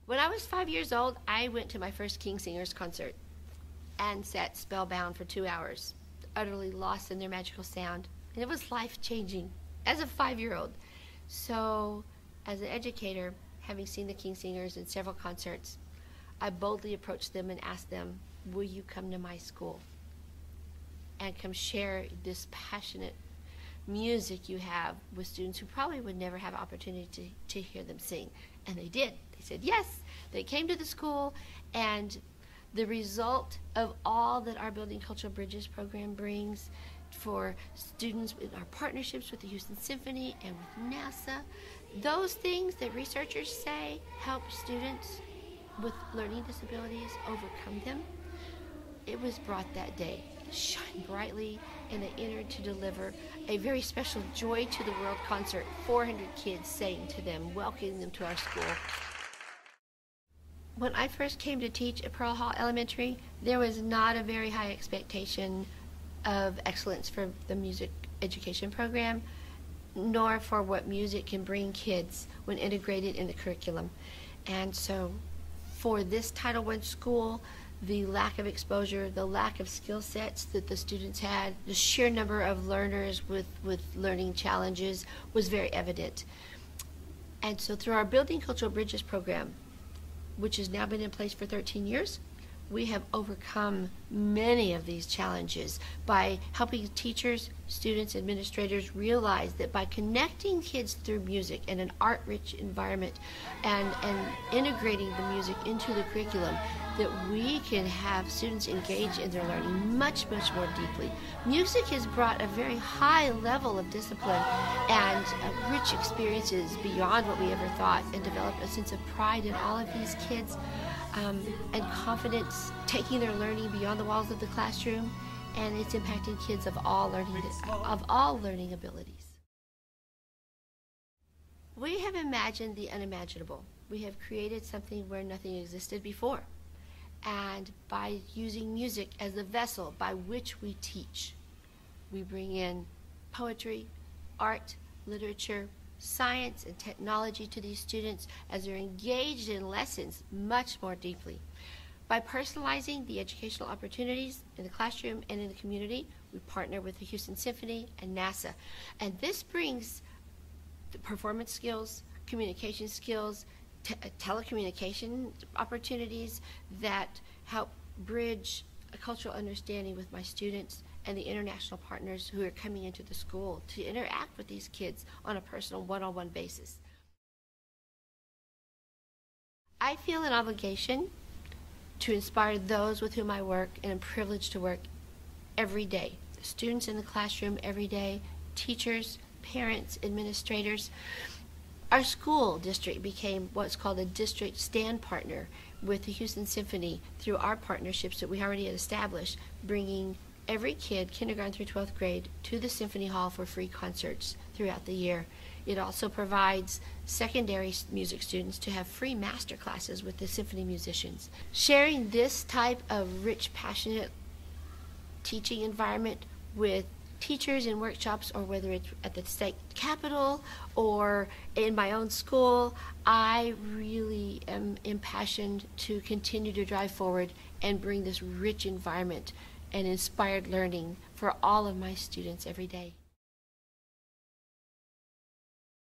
When I was 5 years old, I went to my first King Singers concert and sat spellbound for 2 hours, utterly lost in their magical sound. And it was life-changing as a 5-year-old. So, as an educator, having seen the King Singers in several concerts, I boldly approached them and asked them, will you come to my school and come share this passionate music you have with students who probably would never have opportunity to hear them sing? And they did. They said yes. They came to the school, and the result of all that our Building Cultural Bridges program brings for students in our partnerships with the Houston Symphony and with NASA, those things that researchers say help students with learning disabilities overcome them, it was brought that day. It shined brightly, and they entered to deliver a very special Joy to the World concert. 400 kids sang to them, welcoming them to our school. When I first came to teach at Pearl Hall Elementary, there was not a very high expectation of excellence for the music education program, nor for what music can bring kids when integrated in the curriculum. And so for this Title I school, the lack of exposure, the lack of skill sets that the students had, the sheer number of learners with learning challenges was very evident. And so through our Building Cultural Bridges program, which has now been in place for 13 years, we have overcome many of these challenges by helping teachers, students, administrators realize that by connecting kids through music in an art-rich environment and integrating the music into the curriculum, that we can have students engage in their learning much, much more deeply. Music has brought a very high level of discipline and rich experiences beyond what we ever thought, and developed a sense of pride in all of these kids and confidence, taking their learning beyond the walls of the classroom, and it's impacting kids of all learning abilities. We have imagined the unimaginable. We have created something where nothing existed before. And by using music as the vessel by which we teach, we bring in poetry, art, literature, science, and technology to these students as they're engaged in lessons much more deeply. By personalizing the educational opportunities in the classroom and in the community, we partner with the Houston Symphony and NASA. And this brings the performance skills, communication skills, telecommunication opportunities that help bridge a cultural understanding with my students and the international partners who are coming into the school to interact with these kids on a personal one-on-one basis. I feel an obligation to inspire those with whom I work, and I'm privileged to work every day. The students in the classroom every day, teachers, parents, administrators. Our school district became what's called a district stand partner with the Houston Symphony through our partnerships that we already had established, bringing every kid, kindergarten through 12th grade, to the Symphony Hall for free concerts throughout the year. It also provides secondary music students to have free master classes with the symphony musicians. Sharing this type of rich, passionate teaching environment with teachers in workshops, or whether it's at the state capitol or in my own school, I really am impassioned to continue to drive forward and bring this rich environment and inspired learning for all of my students every day.